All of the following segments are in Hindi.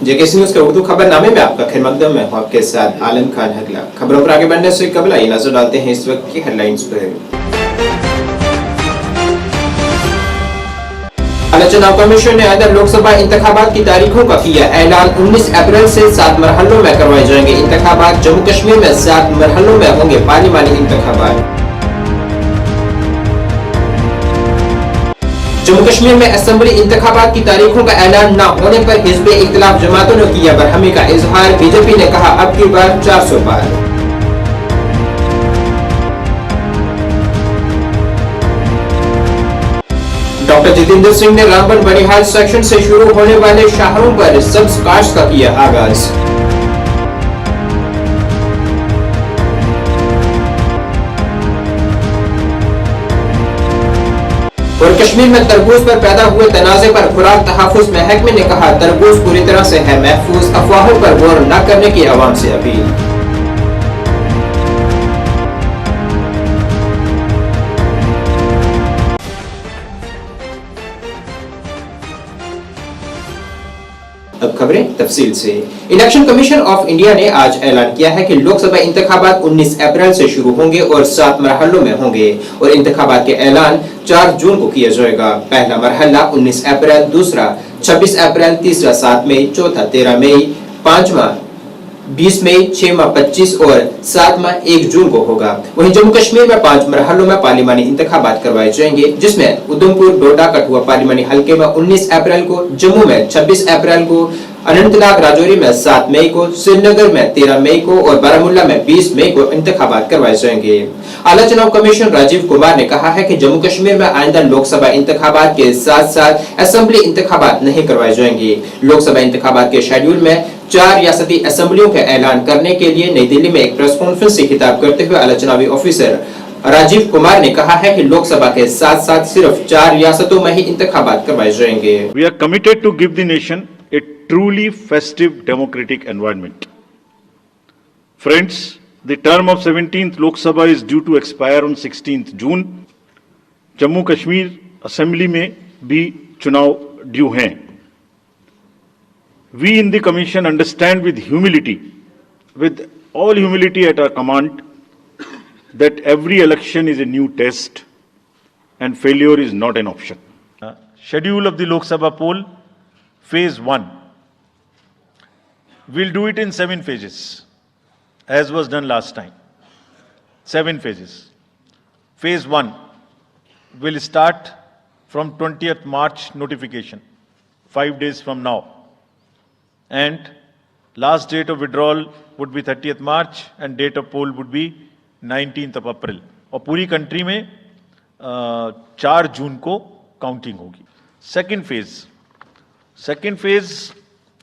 जेकेसी न्यूज के उर्दू खबरनामे में आपका खैर मकदम है आपके साथ आलम खान हकला। खबरों पर आगे बढ़ने से कबल आइए नजर डालते हैं इस वक्त की हेडलाइंस पर। चुनाव कमीशन ने अंदर लोकसभा इंतखाबात की तारीखों का किया ऐलान। 19 अप्रैल से 7 मरहलों में करवाए जाएंगे इंतखाबात। जम्मू कश्मीर में 7 मरहलों में होंगे पार्लिमानी इंतखाबात। जम्मू कश्मीर में असेंबली इंतखाबात की तारीखों का ऐलान न होने पर हिज़्ब इख्तिलाफ जमातों ने किया बरहमी का इजहार। बीजेपी ने कहा अब की बार 400 पार। डॉक्टर जितेंद्र सिंह ने रामबन बनिहाल सेक्शन से शुरू होने वाले शाहरों पर सब्ज काश्त का किया आगाज। और कश्मीर में तरबूज पर पैदा हुए तनाज़े पर खुराक तहफ़्फ़ुज़ महकमे ने कहा तरबूज पूरी तरह से है महफूज। अफवाहों पर गौर न करने की आवाम से अपील। अब खबरें तफसील से। इलेक्शन कमीशन ऑफ इंडिया ने आज ऐलान किया है कि लोकसभा इंतखाबात 19 अप्रैल से शुरू होंगे और 7 मरहलों में होंगे और इंतखाबात के ऐलान 4 जून को किया जाएगा। पहला मरहला 19 अप्रैल, दूसरा 26 अप्रैल, तीसरा 7 मई, चौथा 13 मई, पांचवा 20 मई, 6वां 25 और 7वां 1 जून को होगा। वहीं जम्मू कश्मीर में 5 मरहलों में पार्लिमानी इंतखाबात करवाए जाएंगे, जिसमें उधमपुर, डोडा, कठुआ पार्लिमानी हल्के में 19 अप्रैल को, जम्मू में 26 अप्रैल को, अनंतनाग राजौरी में 7 मई को, श्रीनगर में 13 मई को और बारामूला में 20 मई को इंतखाबात करवाए जाएंगे। आला चुनाव कमीशन राजीव कुमार ने कहा है कि जम्मू कश्मीर में आइंदा लोकसभा इंतखाबात के साथ साथ असेंबली इंतखाबात नहीं करवाए जाएंगे। लोकसभा इंतखाबात के शेड्यूल में 4 रियासती असेंबलियों का ऐलान करने के लिए नई दिल्ली में एक प्रेस कॉन्फ्रेंस से खिताब करते हुए आला चुनावी ऑफिसर राजीव कुमार ने कहा है कि लोकसभा के साथ साथ सिर्फ 4 रियासतों में ही इंतखाबात करवाए जाएंगे। We are committed to give the nation a truly festive democratic environment. Friends, the term of 17th Lok Sabha is due to expire on 16th June. Jammu Kashmir assembly में भी चुनाव ड्यू हैं। We in the Commission understand with all humility at our command, that every election is a new test and failure is not an option. Schedule of the Lok Sabha poll, phase 1. We'll do it in 7 phases, as was done last time. 7 phases. Phase 1 will start from 20th March notification, 5 days from now. And last date of withdrawal would be 30th March and date of poll would be 19th of April. और पूरी कंट्री में 4 जून को काउंटिंग होगी। सेकेंड फेज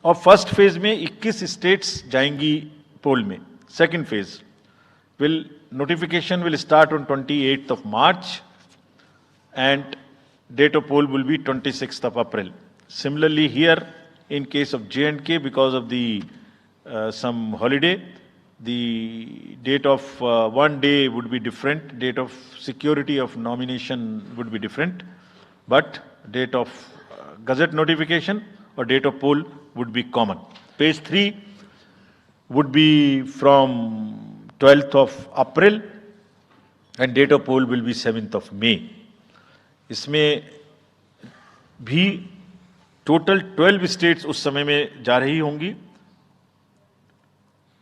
और फर्स्ट फेज में 21 स्टेट्स जाएंगी पोल में। Second phase notification will start on 28th of March and date of poll will be 26th of April. Similarly here, in case of J&K, because of the some holiday, the date of one day would be different, date of security of nomination would be different, but date of gazette notification or date of poll would be common. Phase 3 would be from 12th of April and date of poll will be 7th of May. इसमें भी टोटल 12 स्टेट्स उस समय में जा रही होंगी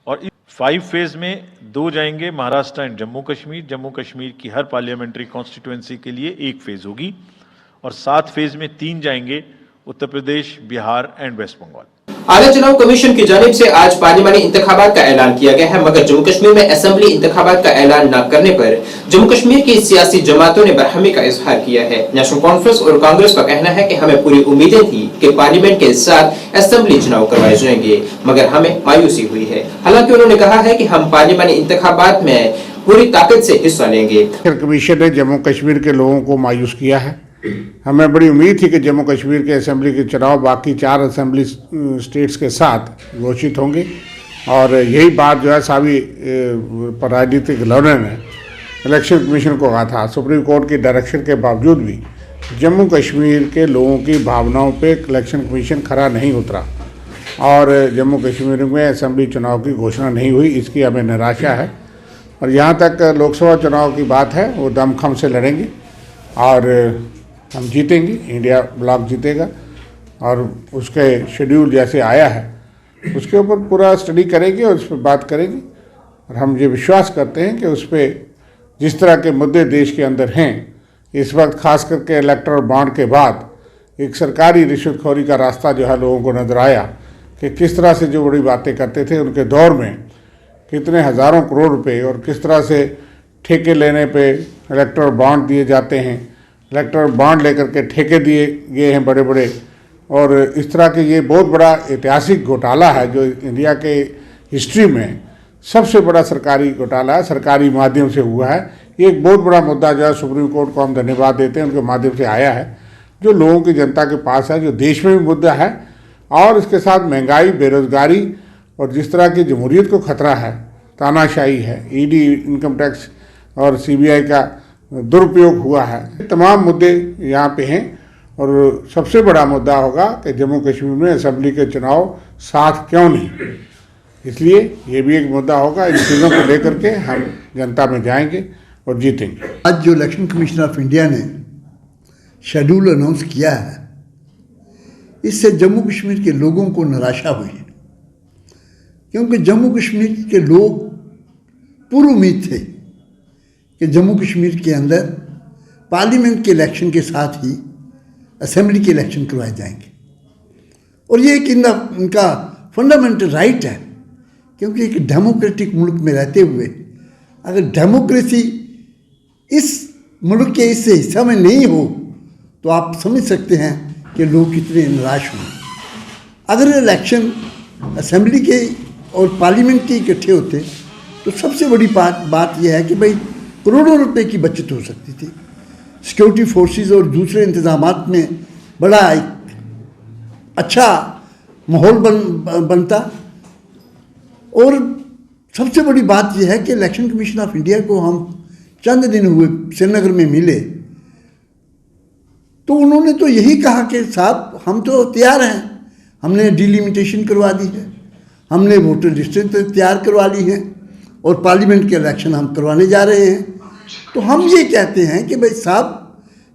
और 5 फेज में 2 जाएंगे महाराष्ट्र एंड जम्मू कश्मीर की हर पार्लियामेंट्री कॉन्स्टिट्यूएंसी के लिए 1 फेज होगी और 7 फेज में 3 जाएंगे उत्तर प्रदेश, बिहार एंड वेस्ट बंगाल। आला चुनाव कमीशन की जानिब से आज पार्लिमानी इंतखाबात का ऐलान किया गया है, मगर जम्मू कश्मीर में असेंबली इंतखाबात का ऐलान न करने पर जम्मू कश्मीर की सियासी जमातों ने बरहमी का इजहार किया है। नेशनल कॉन्फ्रेंस और कांग्रेस का कहना है कि हमें पूरी उम्मीदें थी कि पार्लियामेंट के साथ असेंबली चुनाव करवाए जाएंगे, मगर हमें मायूसी हुई है। हालांकि उन्होंने कहा है कि हम पार्लियामानी इंतखाबात में पूरी ताकत से हिस्सा लेंगे। कमीशन ने जम्मू कश्मीर के लोगों को मायूस किया है। हमें बड़ी उम्मीद थी कि जम्मू कश्मीर के असेंबली के चुनाव बाकी 4 असेंबली स्टेट्स के साथ घोषित होंगे और यही बात जो है सभी राजनीतिक लड़ने ने इलेक्शन कमीशन को कहा था। सुप्रीम कोर्ट की डायरेक्शन के बावजूद भी जम्मू कश्मीर के लोगों की भावनाओं पे इलेक्शन कमीशन खरा नहीं उतरा और जम्मू कश्मीर में असेंबली चुनाव की घोषणा नहीं हुई, इसकी हमें निराशा है। और जहाँ तक लोकसभा चुनाव की बात है, वो दमखम से लड़ेंगे और हम जीतेंगे, इंडिया ब्लॉक जीतेगा। और उसके शेड्यूल जैसे आया है उसके ऊपर पूरा स्टडी करेंगे और उस पर बात करेंगे। और हम ये विश्वास करते हैं कि उस पर जिस तरह के मुद्दे देश के अंदर हैं इस वक्त, खास करके इलेक्टोरल बॉन्ड के बाद एक सरकारी रिश्वतखोरी का रास्ता जो है लोगों को नजर आया कि किस तरह से जो बड़ी बातें करते थे उनके दौर में कितने हज़ारों करोड़ रुपए और किस तरह से ठेके लेने पे इलेक्टोरल बॉन्ड दिए जाते हैं, इलेक्टोरल बॉन्ड लेकर के ठेके दिए गए हैं बड़े बड़े। और इस तरह के ये बहुत बड़ा ऐतिहासिक घोटाला है जो इंडिया के हिस्ट्री में सबसे बड़ा सरकारी घोटाला है, सरकारी माध्यम से हुआ है। ये एक बहुत बड़ा मुद्दा जो है सुप्रीम कोर्ट को हम धन्यवाद देते हैं, उनके माध्यम से आया है, जो लोगों की जनता के पास है, जो देश में भी मुद्दा है। और इसके साथ महंगाई, बेरोजगारी और जिस तरह की जमहूरियत को खतरा है, तानाशाही है, ईडी, इनकम टैक्स और सीबीआई का दुरुपयोग हुआ है, तमाम मुद्दे यहाँ पे हैं। और सबसे बड़ा मुद्दा होगा कि जम्मू कश्मीर में असेंबली के चुनाव साथ क्यों नहीं, इसलिए ये भी एक मुद्दा होगा। इन चीज़ों को लेकर के हम जनता में जाएंगे और जीतेंगे। आज जो इलेक्शन कमीशन ऑफ इंडिया ने शेड्यूल अनाउंस किया है, इससे जम्मू कश्मीर के लोगों को निराशा हुई है, क्योंकि जम्मू कश्मीर के लोग पूरी उम्मीद थे कि जम्मू कश्मीर के अंदर पार्लियामेंट के इलेक्शन के साथ ही असेंबली के इलेक्शन करवाए जाएंगे। और ये एक इनका फंडामेंटल राइट है, क्योंकि एक डेमोक्रेटिक मुल्क में रहते हुए अगर डेमोक्रेसी इस मुल्क के इस हिस्सा में नहीं हो तो आप समझ सकते हैं कि लोग कितने निराश होंगे। अगर इलेक्शन असेंबली के और पार्लियामेंट के इकट्ठे होते तो सबसे बड़ी बात यह है कि भाई करोड़ों रुपए की बचत हो सकती थी, सिक्योरिटी फोर्सेस और दूसरे इंतजामात में बड़ा एक अच्छा माहौल बनता। और सबसे बड़ी बात यह है कि इलेक्शन कमीशन ऑफ इंडिया को हम चंद दिन हुए श्रीनगर में मिले तो उन्होंने तो यही कहा कि साहब हम तो तैयार हैं, हमने डिलिमिटेशन करवा दी है, हमने वोटर लिस्टें तो तैयार करवा ली हैं और पार्लियामेंट के इलेक्शन हम करवाने जा रहे हैं। तो हम ये कहते हैं कि भाई साहब,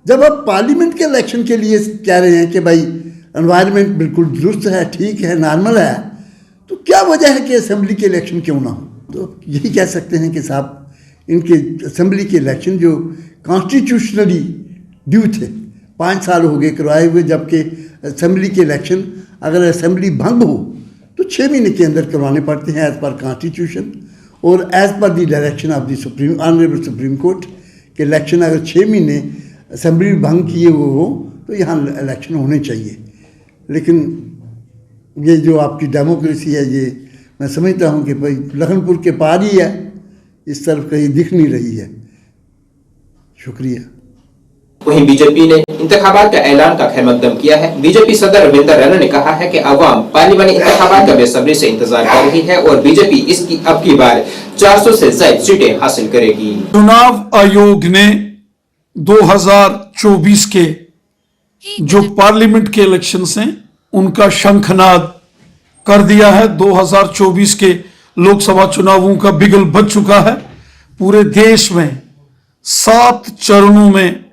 जब आप पार्लियामेंट के इलेक्शन के लिए कह रहे हैं कि भाई एनवायरनमेंट बिल्कुल दुरुस्त है, ठीक है, नॉर्मल है, तो क्या वजह है कि असेंबली के इलेक्शन क्यों ना हो। तो यही कह सकते हैं कि साहब इनके असेंबली के इलेक्शन जो कॉन्स्टिट्यूशनली ड्यू थे 5 साल हो गए करवाए हुए, जबकि असेंबली के इलेक्शन अगर असेंबली भंग हो तो 6 महीने के अंदर करवाने पड़ते हैं एज पर कॉन्स्टिट्यूशन और as per the direction of the honourable supreme court के इलेक्शन अगर 6 महीने असेंबली भंग किए हुए हो तो यहाँ इलेक्शन होने चाहिए। लेकिन ये जो आपकी डेमोक्रेसी है, ये मैं समझता हूँ कि भाई लखनपुर के पार ही है, इस तरफ कहीं दिख नहीं रही है। शुक्रिया। वहीं बीजेपी ने इंतखाबात का ऐलान का खैर मकदम किया है। बीजेपी सदर रविंदर रैना ने कहा है कि अवाम पार्लियामानी इंतखाबात का बेसब्री से इंतजार कर रही है और बीजेपी इसकी अब की बार 400 से ज्यादा सीटें हासिल करेगी। चुनाव आयोग ने 2024 के जो पार्लियामेंट के इलेक्शंस हैं उनका शंखनाद कर दिया है। 2024 के लोकसभा चुनावों का बिगुल बज चुका है। पूरे देश में 7 चरणों में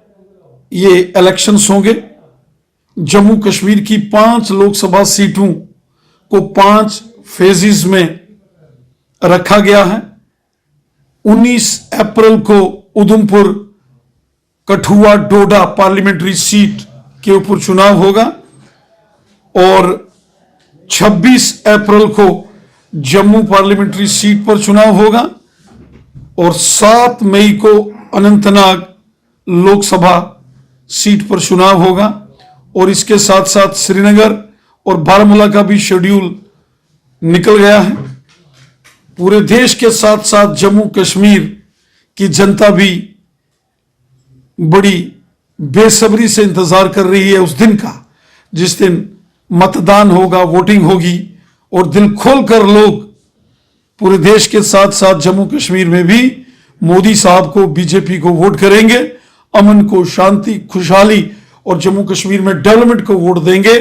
ये इलेक्शंस होंगे। जम्मू कश्मीर की 5 लोकसभा सीटों को 5 फेजेस में रखा गया है। 19 अप्रैल को उधमपुर, कठुआ, डोडा पार्लियामेंट्री सीट के ऊपर चुनाव होगा और 26 अप्रैल को जम्मू पार्लियामेंट्री सीट पर चुनाव होगा और 7 मई को अनंतनाग लोकसभा सीट पर चुनाव होगा। और इसके साथ साथ श्रीनगर और बारामूला का भी शेड्यूल निकल गया है। पूरे देश के साथ साथ जम्मू कश्मीर की जनता भी बड़ी बेसब्री से इंतजार कर रही है उस दिन का जिस दिन मतदान होगा, वोटिंग होगी और दिल खोलकर लोग पूरे देश के साथ साथ जम्मू कश्मीर में भी मोदी साहब को, बीजेपी को वोट करेंगे। अमन को, शांति, खुशहाली और जम्मू कश्मीर में डेवलपमेंट को वोट देंगे।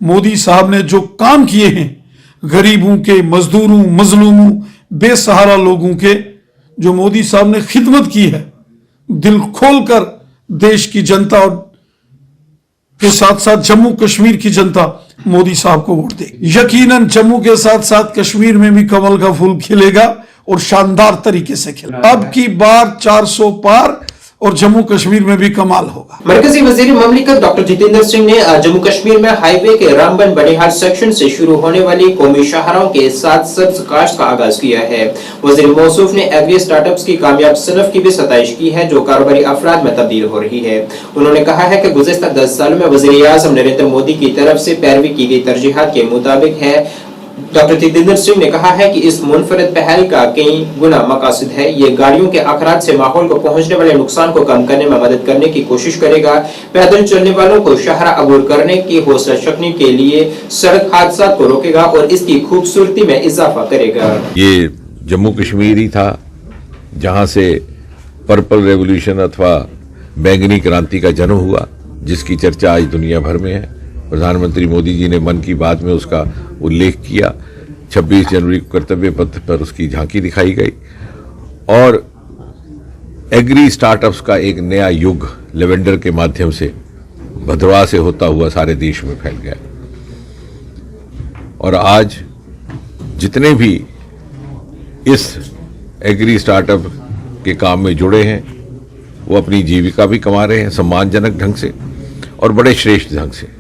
मोदी साहब ने जो काम किए हैं गरीबों के, मजदूरों, मजलूमों, बेसहारा लोगों के जो मोदी साहब ने खिदमत की है, दिल खोलकर देश की जनता और के साथ साथ जम्मू कश्मीर की जनता मोदी साहब को वोट देगी। यकीनन जम्मू के साथ साथ कश्मीर में भी कमल का फूल खिलेगा और शानदार तरीके से खिलेगा। अब की बार 400 पार और जम्मू कश्मीर में भी कमाल होगा। मरकजी वजीर ममलिकत डॉक्टर जितेंद्र सिंह ने आज जम्मू कश्मीर में हाईवे के रामबन बनिहाल सेक्शन से शुरू होने वाली कौमी शाहराहों के साथ सब्ज काश्त का आगाज किया है। वजीर मौसूफ ने एग्री स्टार्टअप्स की कामयाब सनफ की भी सताइश की है जो कारोबारी अफराद में तब्दील हो रही है। उन्होंने कहा है कि गुज़िश्ता 10 सालों में वजीर आज़म नरेंद्र मोदी की तरफ से पैरवी की गई तरजीहात के मुताबिक है। डॉक्टर जितेंद्र सिंह ने कहा है कि इस मुनफरद पहल का कई गुना मकासद है। ये गाड़ियों के अखराज से माहौल को पहुंचने वाले नुकसान को कम करने में मदद करने की कोशिश करेगा, पैदल चलने वालों को शहरा अबूर करने की हौसला शक्ति के लिए सड़क हादसा को रोकेगा और इसकी खूबसूरती में इजाफा करेगा। ये जम्मू कश्मीर ही था जहां से पर्पल रेवोल्यूशन अथवा बैंगनी क्रांति का जन्म हुआ, जिसकी चर्चा आज दुनिया भर में है। प्रधानमंत्री मोदी जी ने मन की बात में उसका उल्लेख किया। 26 जनवरी को कर्तव्य पथ पर उसकी झांकी दिखाई गई और एग्री स्टार्टअप्स का एक नया युग लेवेंडर के माध्यम से भद्रवाह से होता हुआ सारे देश में फैल गया। और आज जितने भी इस एग्री स्टार्टअप के काम में जुड़े हैं वो अपनी जीविका भी कमा रहे हैं सम्मानजनक ढंग से और बड़े श्रेष्ठ ढंग से।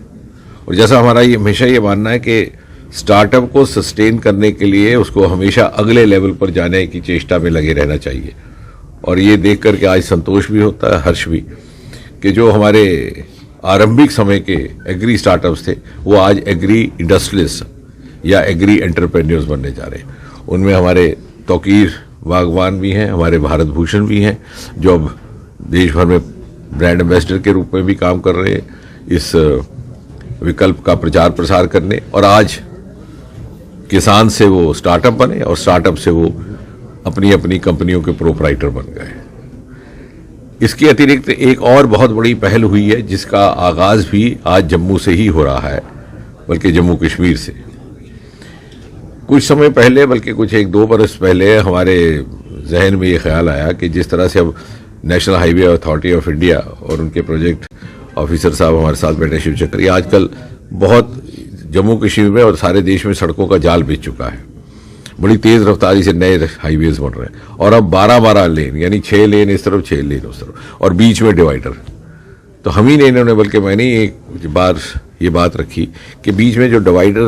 और जैसा हमारा ये हमेशा ये मानना है कि स्टार्टअप को सस्टेन करने के लिए उसको हमेशा अगले लेवल पर जाने की चेष्टा में लगे रहना चाहिए। और ये देख करके आज संतोष भी होता है, हर्ष भी, कि जो हमारे आरंभिक समय के एग्री स्टार्टअप्स थे वो आज एग्री इंडस्ट्रियलिस्ट या एग्री एंटरप्रेन्योर्स बनने जा रहे हैं। उनमें हमारे तौकीर बागवान भी हैं, हमारे भारत भूषण भी हैं जो अब देश भर में ब्रांड एम्बेसडर के रूप में भी काम कर रहे हैं इस विकल्प का प्रचार प्रसार करने। और आज किसान से वो स्टार्टअप बने और स्टार्टअप से वो अपनी अपनी कंपनियों के प्रोपराइटर बन गए। इसके अतिरिक्त एक और बहुत बड़ी पहल हुई है जिसका आगाज भी आज जम्मू से ही हो रहा है, बल्कि जम्मू कश्मीर से। कुछ समय पहले, बल्कि कुछ 1-2 बरस पहले हमारे जहन में ये ख्याल आया कि जिस तरह से अब national highway authority of India और उनके प्रोजेक्ट ऑफिसर साहब हमारे साथ बैठे शिव चक्र, ये आजकल बहुत जम्मू कश्मीर में और सारे देश में सड़कों का जाल बिछ चुका है। बड़ी तेज रफ्तारी से नए हाईवेज बन रहे हैं और अब 12-12 लेन, यानी 6 लेन इस तरफ 6 लेन उस तरफ और बीच में डिवाइडर। तो हम ही ने इन्होंने, बल्कि मैंने एक बार ये बात रखी कि बीच में जो डिवाइडर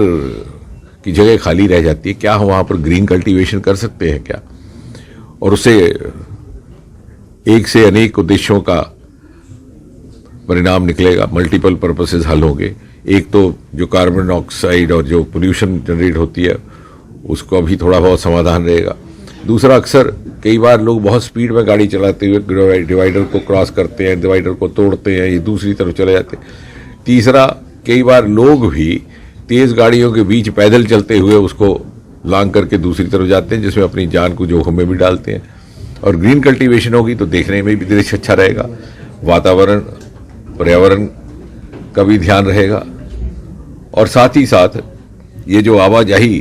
की जगह खाली रह जाती है, क्या हम वहाँ पर ग्रीन कल्टीवेशन कर सकते हैं क्या? और उससे एक से अनेक उद्देश्यों का परिणाम निकलेगा, मल्टीपल पर्पसेस हल होंगे। एक तो जो कार्बन डाइऑक्साइड और जो पोल्यूशन जनरेट होती है उसको भी थोड़ा बहुत समाधान रहेगा। दूसरा, अक्सर कई बार लोग बहुत स्पीड में गाड़ी चलाते हुए डिवाइडर को क्रॉस करते हैं, डिवाइडर को तोड़ते हैं, ये दूसरी तरफ चले जाते हैं। तीसरा, कई बार लोग भी तेज गाड़ियों के बीच पैदल चलते हुए उसको लांग करके दूसरी तरफ जाते हैं, जिसमें अपनी जान को जोखिम में भी डालते हैं। और ग्रीन कल्टीवेशन होगी तो देखने में भी दृश्य अच्छा रहेगा, वातावरण पर्यावरण का भी ध्यान रहेगा और साथ ही साथ ये जो आवाजाही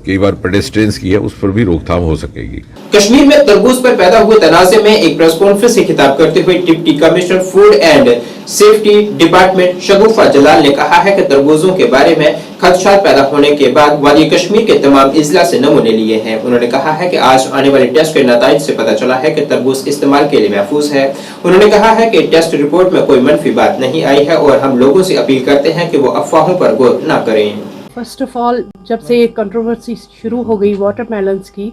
कई बार पेडेस्ट्रियंस की है उस पर भी रोकथाम हो सकेगी। कश्मीर में तरबूज पर पैदा हुए तनाज़े में एक प्रेस कॉन्फ्रेंस से खिताब करते हुए deputy commissioner food and safety department Shagufa Jalal ने कहा है कि तरबूजों के बारे में खदशात पैदा होने के बाद वादी कश्मीर के तमाम अजला से नमूने लिए हैं। उन्होंने कहा है कि आज आने वाले टेस्ट के नताइज से पता चला है कि तरबूज इस्तेमाल के लिए महफूज है। उन्होंने कहा है कि टेस्ट रिपोर्ट में कोई मनफी बात नहीं आई है और हम लोगों से अपील करते हैं कि वो अफवाहों पर गौर न करें। फर्स्ट ऑफ ऑल, जब से कंट्रोवर्सी शुरू हो गई वाटरमेलन्स की,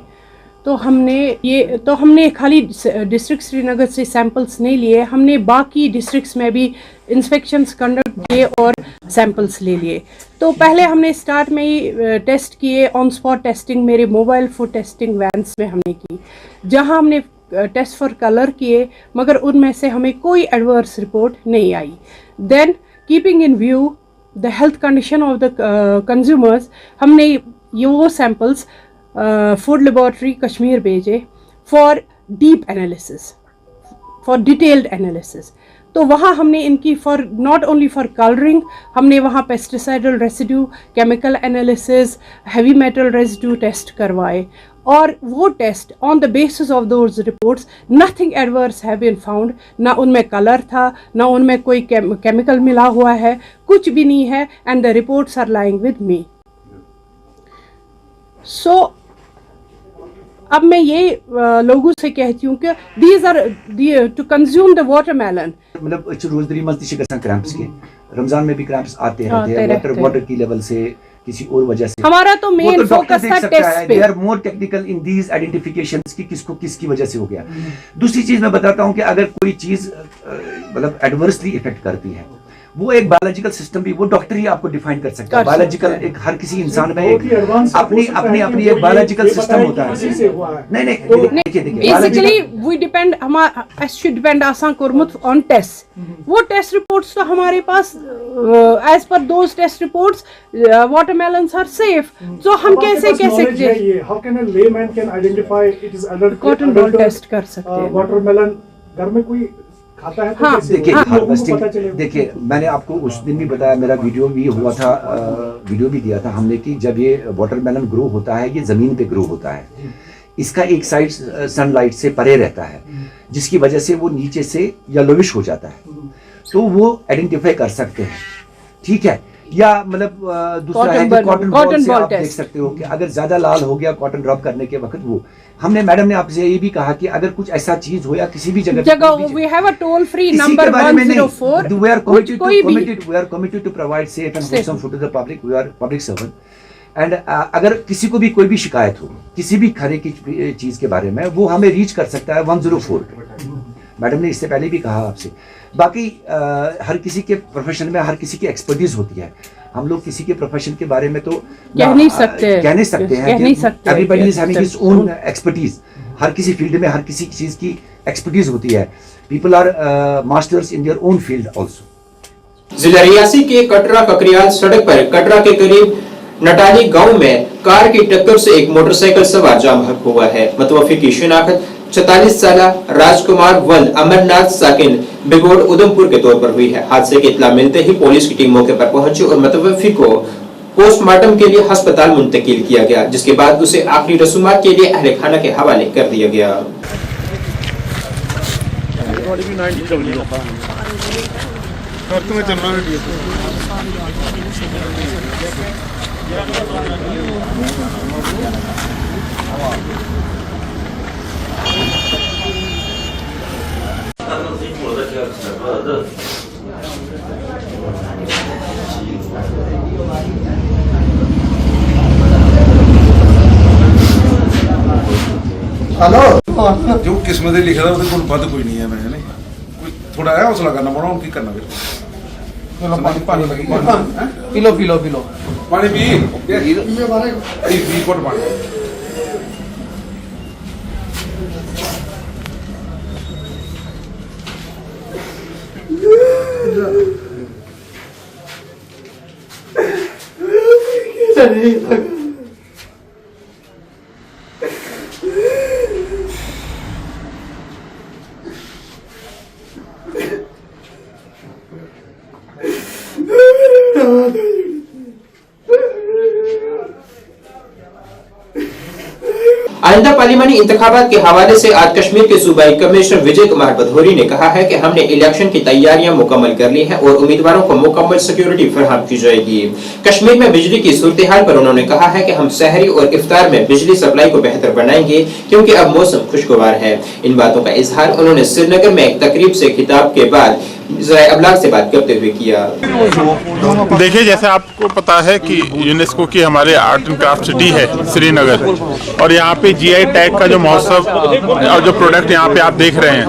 तो हमने खाली डिस्ट्रिक्ट श्रीनगर से सैंपल्स नहीं लिए, हमने बाकी डिस्ट्रिक्ट्स में भी इंस्पेक्शंस कंडक्ट किए और सैंपल्स ले लिए। तो पहले हमने स्टार्ट में ही टेस्ट किए, ऑन स्पॉट टेस्टिंग मेरे मोबाइल फूड टेस्टिंग वैन्स में हमने की, जहां हमने टेस्ट फॉर कलर किए, मगर उनमें से हमें कोई एडवर्स रिपोर्ट नहीं आई। Then keeping in view the health condition of the consumers, हमने ये वो सैंपल्स फूड लेबॉर्ट्री कश्मीर भेजे for deep analysis for detailed analysis. तो वहाँ हमने इनकी for not only for colouring, हमने वहाँ pesticidal residue, chemical analysis, heavy metal residue test करवाए, और वो test on the basis of those reports nothing adverse have been found. ना उनमें कलर था, ना उनमें कोई केमिकल मिला हुआ है, कुछ भी नहीं है, and the reports are lying with me. So अब मैं ये लोगों से कहती हूँ कि these are to consume the watermelon. मतलब रोजदरी मस्ती गसन क्रैम्प्स के रमजान में भी क्रैम्प्स आते हैं वाटर की लेवल से, किसी और वजह से। हमारा तो मेन फोकस था टेस्ट पे। They are more technical in these identifications कि किसको किसकी वजह से हो गया। दूसरी चीज मैं बताता हूँ कि अगर कोई चीज मतलब एडवर्सली इफेक्ट करती है, वो एक बायोलॉजिकल सिस्टम भी, वो डॉक्टर ही आपको डिफाइन कर सकता है। बायोलॉजिकल एक हर किसी इंसान में एक अपनी एक बायोलॉजिकल सिस्टम होता है। नहीं देखिए बेसिकली वी डिपेंड, हमारा एस डिपेंड आसान कोरमुत ऑन टेस्ट। वो टेस्ट रिपोर्ट्स तो हमारे पास as per those test reports watermelons are safe. तो हम कैसे कह सकते हैं? How can a layman can identify it is adult cotton ball test कर सकते हैं। वाटरमेलन घर में कोई खाता है तो हाँ, देखिए हार्वेस्टिंग, देखिए मैंने आपको उस दिन भी बताया, मेरा वीडियो भी हुआ था, वीडियो भी दिया था हमने कि जब ये वाटरमेलन ग्रो होता है, ये जमीन पे ग्रो होता है, इसका एक साइड सनलाइट से परे रहता है, जिसकी वजह से वो नीचे से येलोविश हो जाता है, तो वो आइडेंटिफाई कर सकते हैं। ठीक है, या मतलब दूसरा है कि कॉटन बॉल से आप देख सकते हो कि अगर ज्यादा लाल हो गया कॉटन रब करने के वक्त, वो हमने मैडम ने आपसे ये भी कहा कि अगर कुछ ऐसा चीज हो या किसी भी जगह we have a toll free number 104, we are committed to provide safe and wholesome food to the public. We are public servant. And अगर किसी को भी कोई भी शिकायत हो किसी भी खाने की चीज के बारे में, वो हमें रीच कर सकता है 104 पे। मैडम ने इससे पहले भी कहा आपसे। बाकी हर किसी के प्रोफेशन में हर किसी की एक्सपर्टीज होती है। हम लोग किसी के प्रोफेशन के बारे में तो कह नहीं सकते हैं। Everybody is having his own expertise. हर किसी फील्ड में हर किसी चीज की एक्सपर्टीज होती है। People are masters in their own field also. जिला रियासी के कटरा ककरियाल सड़क पर कटरा के करीब नटाली गांव में कार की टक्कर से एक मोटरसाइकिल सवार जाम बहक हुआ है। मुतवफी की शिनाख्त 44 साल राजकुमार वन अमरनाथ साकिन बिगोड़ उधमपुर के तौर पर हुई है। हादसे की इत्तला मिलते ही पुलिस की टीम मौके पर पहुंची और मुतवफी को पोस्टमार्टम के लिए अस्पताल मुंतकिल किया गया, जिसके बाद उसे आखिरी रसूमात के लिए अहले खाना के हवाले कर दिया गया। जो किस्मत लिखा था वो बद कोई नहीं है। मैंने थोड़ा है हौसला करना पड़ा, उनकी करना फिर पानी पी पानी आइंदा पार्लिमानी इंतखाबात के हवाले से आज कश्मीर के सूबाई कमिश्नर विजय कुमार भदौरी ने कहा है कि हमने इलेक्शन की तैयारियां मुकम्मल कर ली हैं और उम्मीदवारों को मुकम्मल सिक्योरिटी फराहम की जाएगी। कश्मीर में बिजली की सूरत हाल पर उन्होंने कहा है कि हम सहरी और इफ्तार में बिजली सप्लाई को बेहतर बनाएंगे क्योंकि अब मौसम खुशगवार है। इन बातों का इजहार उन्होंने श्रीनगर में एक तकरीब से खिताब के बाद ज़राए अबलाग से बात करते हुए किया। देखिए, जैसे आपको पता है कि यूनेस्को की हमारे आर्ट एंड क्राफ्ट सिटी है श्रीनगर, और यहाँ पे जीआई टैग का जो महोत्सव और जो प्रोडक्ट यहाँ पे आप देख रहे हैं,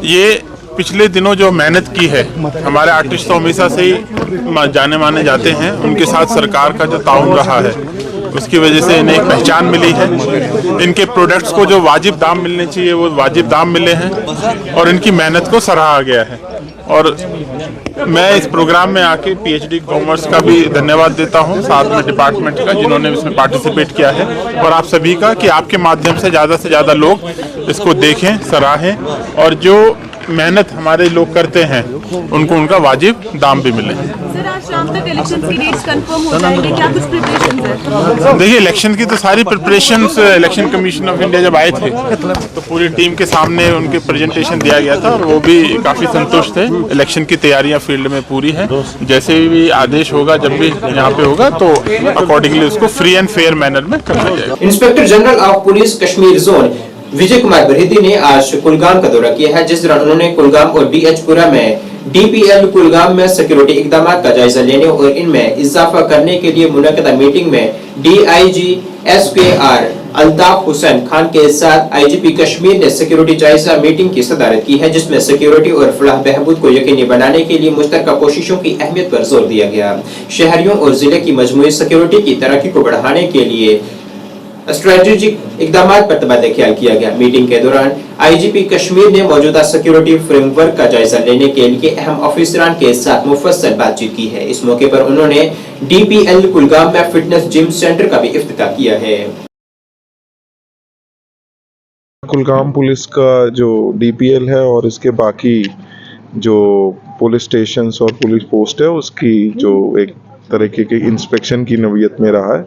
ये पिछले दिनों जो मेहनत की है हमारे आर्टिस्ट तो हमेशा से ही जाने माने जाते हैं, उनके साथ सरकार का जो ताउन रहा है उसकी वजह से इन्हें एक पहचान मिली है। इनके प्रोडक्ट्स को जो वाजिब दाम मिलने चाहिए वो वाजिब दाम मिले हैं और इनकी मेहनत को सराहा गया है। और मैं इस प्रोग्राम में आके पीएचडी कॉमर्स का भी धन्यवाद देता हूं, साथ में डिपार्टमेंट का जिन्होंने इसमें पार्टिसिपेट किया है, और आप सभी का कि आपके माध्यम से ज़्यादा लोग इसको देखें, सराहें, और जो मेहनत हमारे लोग करते हैं उनको उनका वाजिब दाम भी मिले। सर, आज शाम तक इलेक्शन की डेट्स कंफर्म हो जाएंगे, क्या कुछ प्रिपरेशंस है? देखिए, इलेक्शन की तो सारी preparations election commission of India जब आए थे तो पूरी टीम के सामने उनके प्रेजेंटेशन दिया गया था और वो भी काफ़ी संतुष्ट थे। इलेक्शन की तैयारियां फील्ड में पूरी है, जैसे भी आदेश होगा, जब भी यहाँ पे होगा तो अकॉर्डिंगली उसको फ्री एंड फेयर मैनर में करना जाएगा। Inspector general of police Kashmir zone Vijay Kumar बरहीती ने आज कुलगाम का दौरा किया है, जिस दौरान उन्होंने कुलगाम और बीएचपुरा में डीपीएल कुलगाम में सिक्योरिटी इकदाम का जायजा लेने और इनमें इजाफा करने के लिए मुनक्किदा मीटिंग में डीआईजी एसकेआर अल्ताफ हुसैन खान के साथ आईजीपी कश्मीर ने सिक्योरिटी जायजा मीटिंग की सदारत की है, जिसमें सिक्योरिटी और फलाह बहबूद को यकीनी बनाने के लिए मुश्तरका कोशिशों की अहमियत पर जोर दिया गया। शहरियों और जिले की मजमूई सिक्योरिटी की तरक्की को बढ़ाने के लिए स्ट्रेटेजिक इकदाम पर तबादला ख्याल किया गया। मीटिंग के दौरान आईजीपी कश्मीर ने मौजूदा सिक्योरिटी फ्रेमवर्क का जायजा लेने के लिए अहम ऑफिसरान के साथ मुफस्सल बातचीत की है। इस मौके पर उन्होंने डीपीएल कुलगाम में फिटनेस जिम सेंटर का भी इफ्तिताह किया है। कुलगाम पुलिस का जो डीपीएल है और इसके बाकी जो पुलिस स्टेशंस और पुलिस पोस्ट है उसकी जो एक तरीके की इंस्पेक्शन की नवीयत में रहा है,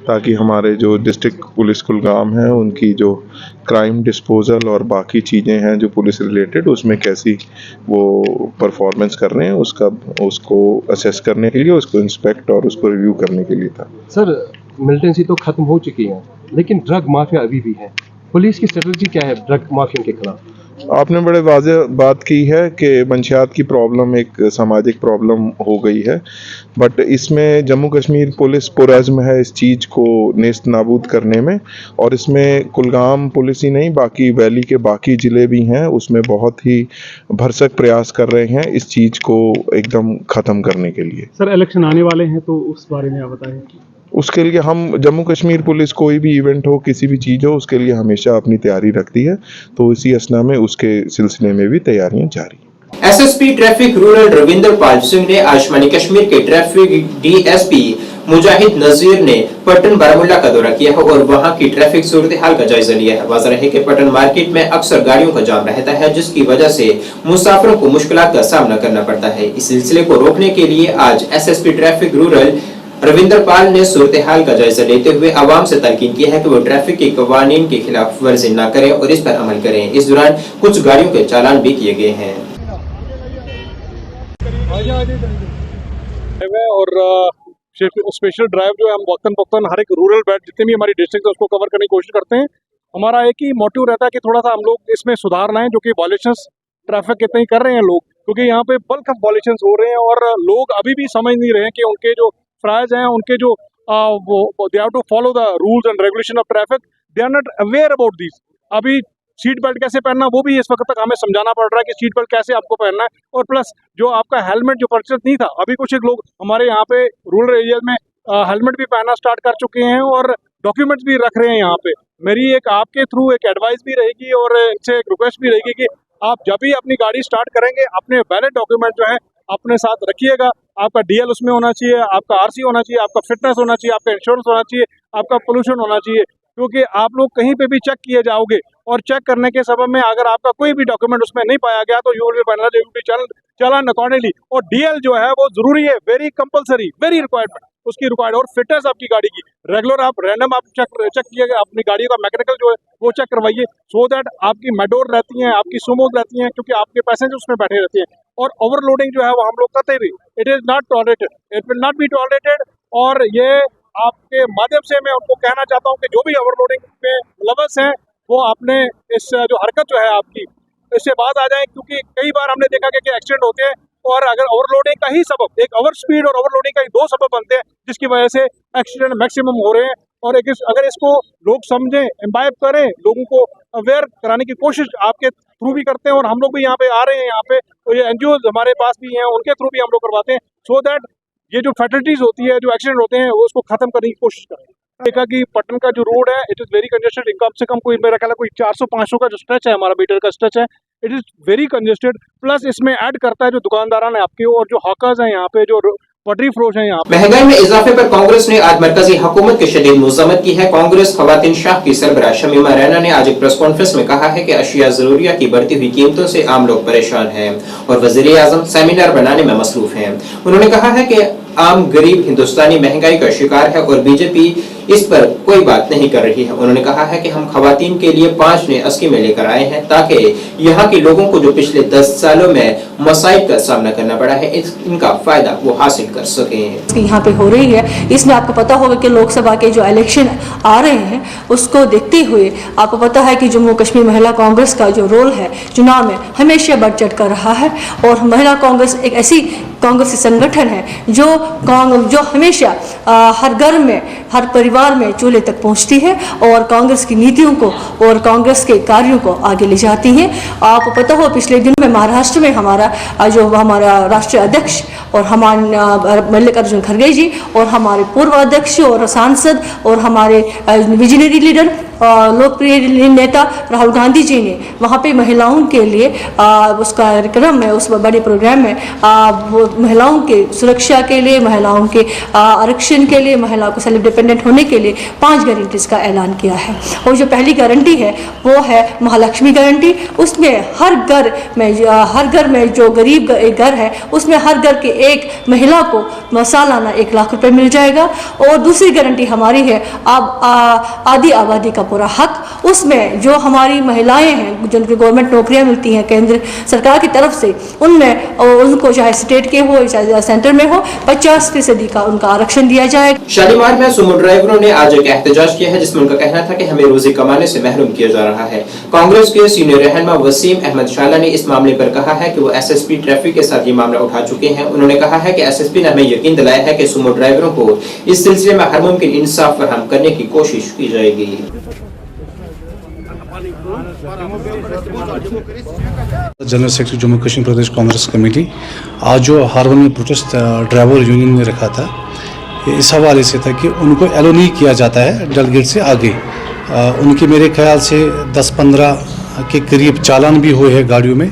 ताकि हमारे जो डिस्ट्रिक्ट पुलिस कुलगाम है उनकी जो क्राइम डिस्पोजल और बाकी चीज़ें हैं जो पुलिस रिलेटेड उसमें कैसी वो परफॉर्मेंस कर रहे हैं उसको असेस करने के लिए, उसको इंस्पेक्ट और उसको रिव्यू करने के लिए था। सर, मिलिटेंसी तो खत्म हो चुकी है लेकिन ड्रग माफिया अभी भी है, पुलिस की स्ट्रेटजी क्या है ड्रग माफिया के खिलाफ? आपने बड़े वाज़ेह बात की है कि मंशियात की प्रॉब्लम एक सामाजिक प्रॉब्लम हो गई है, बट इसमें जम्मू कश्मीर पुलिस पुरज़्म है इस चीज़ को नेस्त नाबूद करने में, और इसमें कुलगाम पुलिस ही नहीं बाकी वैली के बाकी ज़िले भी हैं, उसमें बहुत ही भरसक प्रयास कर रहे हैं इस चीज़ को एकदम ख़त्म करने के लिए। सर, इलेक्शन आने वाले हैं तो उस बारे में आप बताएं। उसके लिए हम जम्मू कश्मीर पुलिस कोई भी इवेंट हो, किसी भी चीज़ हो, उसके लिए हमेशा अपनी तैयारी रखती है, तो इसी असना में उसके सिलसिले में भी तैयारियां जारी हैं। SSP traffic rural Ravinder Pal Singh ने आज शुमानी कश्मीर के ट्रैफिक डीएसपी मुजाहिद नजीर ने पटन बारामुल्ला का दौरा किया है और वहां की ट्रैफिक सूरत हाल का जायजा लिया है। वाज़ेह है कि पटन मार्केट में अक्सर गाड़ियों का जाम रहता है, जिसकी वजह से मुसाफिरों को मुश्किलात का सामना करना पड़ता है। इस सिलसिले को रोकने के लिए आज एसएसपी ट्रैफिक रूरल रविंदर पाल ने सूरत हाल का जायजा लेते हुए आवाम से तलकीन की है कि वो ट्रैफिक के कवानीन के खिलाफ वर्जी न करें और इस पर अमल करें। इस दौरान कुछ गाड़ियों के चालान भी किए गए हैं। और स्पेशल ड्राइव जो है हम वक्तन हर एक रूरल बेल्ट जितने भी हमारी डिस्ट्रिक्ट है उसको कवर करने की कोशिश करते हैं। हमारा एक ही मोटिव रहता है कि थोड़ा सा हम लोग इसमें सुधार लाएं, जो कि वॉयलेशंस ट्रैफिक कितने ही कर रहे हैं लोग, क्योंकि यहाँ पे बल्क ऑफ वॉयलेशंस हो रहे हैं और लोग अभी भी समझ नहीं रहे हैं कि उनके जो फ्राइज हैं उनके जो they have to follow the rules and regulation of traffic, they are not aware about this. अभी सीट बेल्ट कैसे पहनना वो भी इस वक्त तक हमें समझाना पड़ रहा है कि सीट बेल्ट कैसे आपको पहनना है, और प्लस जो आपका हेलमेट जो परचेज नहीं था, अभी कुछ एक लोग हमारे यहाँ पे रूरल एरिया में हेलमेट भी पहनना स्टार्ट कर चुके हैं और डॉक्यूमेंट्स भी रख रहे हैं यहाँ पे। मेरी एक आपके थ्रू एक एडवाइस भी रहेगी और इनसे एक रिक्वेस्ट भी रहेगी कि आप जब भी अपनी गाड़ी स्टार्ट करेंगे अपने वैलिड डॉक्यूमेंट जो है अपने साथ रखिएगा। आपका डीएल उसमें होना चाहिए, आपका आरसी होना चाहिए, आपका फिटनेस होना चाहिए, आपका इंश्योरेंस होना चाहिए, आपका पोल्यूशन होना चाहिए, क्योंकि आप लोग कहीं पे भी चेक किए जाओगे और चेक करने के सबब में अगर आपका कोई भी डॉक्यूमेंट उसमें नहीं पाया गया तो you will be penalised, you will be challan accordingly. और डीएल जो है वो जरूरी है, वेरी कंपलसरी, वेरी रिक्वायरमेंट उसकी रिक्वायर्ड। और फिटनेस आपकी गाड़ी की रेगुलर आप रैंडम आप चेक कीजिएगा, अपनी गाड़ी का मैकेनिकल जो है वो चेक करवाइए, सो दैट आपकी मेडोर रहती हैं, आपकी सुमोज रहती हैं, क्योंकि आपके पैसेंजर उसमें बैठे रहते हैं। और ओवरलोडिंग जो है वो हम लोग करते भी, it is not tolerated, it will not be tolerated. और ये आपके माध्यम से मैं उनको कहना चाहता हूँ कि जो भी ओवरलोडिंग में मुलव्वस हैं वो अपने इस जो हरकत जो है आपकी इससे बात आ जाए, क्योंकि कई बार हमने देखा कि एक्सीडेंट होते हैं और अगर ओवरलोडिंग का ही सबब, एक ओवर स्पीड और ओवरलोडिंग का ही दो सबब बनते हैं जिसकी वजह से एक्सीडेंट मैक्सिमम हो रहे हैं। और अगर इसको लोग समझें, इम्बाइब करें, लोगों को अवेयर कराने की कोशिश आपके थ्रू भी करते हैं और हम लोग भी यहाँ पे आ रहे हैं, यहाँ पे तो ये एनजीओ हमारे पास भी हैं, उनके थ्रू भी हम लोग करवाते हैं, सो दैट ये जो फैटलिटीज होती है, जो एक्सीडेंट होते हैं, वो उसको खत्म करने की कोशिश करें। देखा कि पटन का जो रोड है इट इज़ वेरी कंजेस्टेड, कम से कम कोई मेरा ख्याल है कोई 400-500 का जो स्ट्रेच है, हमारा मीटर का स्ट्रेच है, it is very congested. Plus इसमें ऐड करता है जो दुकानदारान है आपके और जो हॉकर्स हैं यहाँ पे, जो पटरी फरोश हैं यहाँ पे। महंगाई में इजाफे पर कांग्रेस ने आज मरकजी हुकूमत की शदीद मुज़म्मत की है। कांग्रेस खवातीन शाह की सरबराह शमीमा रैना ने आज एक प्रेस कॉन्फ्रेंस में कहा है कि अशिया जरूरिया की बढ़ती हुई कीमतों से आम लोग परेशान हैं और वज़ीर आज़म सेमिनार बनाने में मसरूफ हैं। उन्होंने कहा है कि आम गरीब हिंदुस्तानी महंगाई का शिकार है और बीजेपी इस पर कोई बात नहीं कर रही है। उन्होंने कहा है कि हम खवातीन के लिए 5 नए स्कीमें लेकर आए हैं ताकि यहाँ के लोगों को जो पिछले 10 सालों में मसाइब का सामना करना पड़ा है इनका फायदा वो हासिल कर सकें। यहाँ पे हो रही है, इसमें आपको पता होगा कि लोकसभा के जो इलेक्शन आ रहे हैं उसको देखते हुए आपको पता है कि जम्मू कश्मीर महिला कांग्रेस का जो रोल है चुनाव में हमेशा बढ़ चढ़ कर रहा है और महिला कांग्रेस एक ऐसी कांग्रेसी संगठन है जो हमेशा हर घर में, हर परिवार में चूल्हे तक पहुंचती है और कांग्रेस की नीतियों को और कांग्रेस के कार्यों को आगे ले जाती है। आपको पता हो पिछले दिन में महाराष्ट्र में हमारा राष्ट्रीय अध्यक्ष और हमारे मल्लिकार्जुन खड़गे जी और हमारे पूर्व अध्यक्ष और सांसद और हमारे विजनरी लीडर लोकप्रिय नेता राहुल गांधी जी ने वहाँ पे महिलाओं के लिए उस कार्यक्रम में, उस बड़े प्रोग्राम में महिलाओं के सुरक्षा के लिए, महिलाओं के आरक्षण के लिए, महिलाओं को सेल्फ डिपेंडेंट होने के लिए 5 गारंटीज का ऐलान किया है। और जो पहली गारंटी है वो है महालक्ष्मी गारंटी। उसमें हर घर में जो गरीब घर है उसमें हर घर के एक महिला को सालाना 1 लाख रुपए मिल जाएगा। और दूसरी गारंटी हमारी है आधी आबादी का पूरा हक। उसमें जो हमारी महिलाएं हैं जिनको गवर्नमेंट नौकरियां मिलती हैं केंद्र सरकार की तरफ से, उनमें उनको चाहे स्टेट के हो चाहे सेंटर में हो 50% का उनका आरक्षण दिया जाए। शालीमार में सुमो ड्राइवरों ने आज एक एहतजाज किया है जिसमें उनका कहना था कि हमें रोजी कमाने से महरूम किया जा रहा है। कांग्रेस के सीनियर रहनुमा वसीम अहमद शाला ने इस मामले पर कहा है कि वो एसएसपी ट्रैफिक के साथ ये मामला उठा चुके हैं। उन्होंने कहा है कि एसएसपी ने हमें यकीन दिलाया है कि सुमो ड्राइवरों को इस सिलसिले में हर मुमकिन इंसाफ फराहम करने की कोशिश की जाएगी। जनरल सेक्रेटरी जम्मू कश्मीर प्रदेश कांग्रेस कमेटी आज जो हारवन में प्रोटेस्ट ड्राइवर यूनियन ने रखा था, इस हवाले से था कि उनको एलो नहीं किया जाता है डेलीगेट से आगे। उनके मेरे ख्याल से 10-15 के करीब चालान भी हुए हैं गाड़ियों में,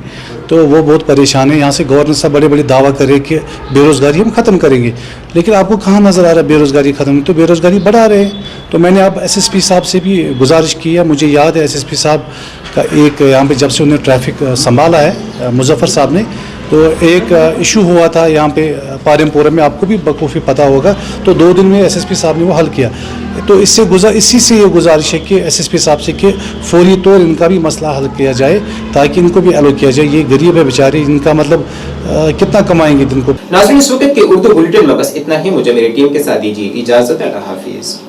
तो वो बहुत परेशान है। यहाँ से गवर्नर साहब बड़े बड़े दावा करे कि बेरोज़गारी हम ख़त्म करेंगे, लेकिन आपको कहाँ नज़र आ रहा है बेरोज़गारी ख़त्म? तो बेरोज़गारी बढ़ा रहे हैं। तो मैंने अब एसएसपी साहब से भी गुजारिश की है। मुझे याद है एसएसपी साहब का एक यहाँ पे जब से उन्होंने ट्रैफिक संभाला है मुजफ्फर साहब ने, तो एक इशू हुआ था यहाँ पे पारमपुरा में, आपको भी बखूबी पता होगा। तो 2 दिन में एसएसपी साहब ने वो हल किया। तो इसी से ये गुजारिश है कि एसएसपी साहब से कि फौरी तौर इनका भी मसला हल किया जाए ताकि इनको भी एलो किया जाए। ये गरीब है बेचारे, इनका मतलब कितना कमाएंगे दिन को। नाज़रीन, इस वक्त के उर्दू बुलेटिन में बस इतना ही। मुझे मेरी टीम के साथ दीजिए इजाजत। अल्लाह हाफिज।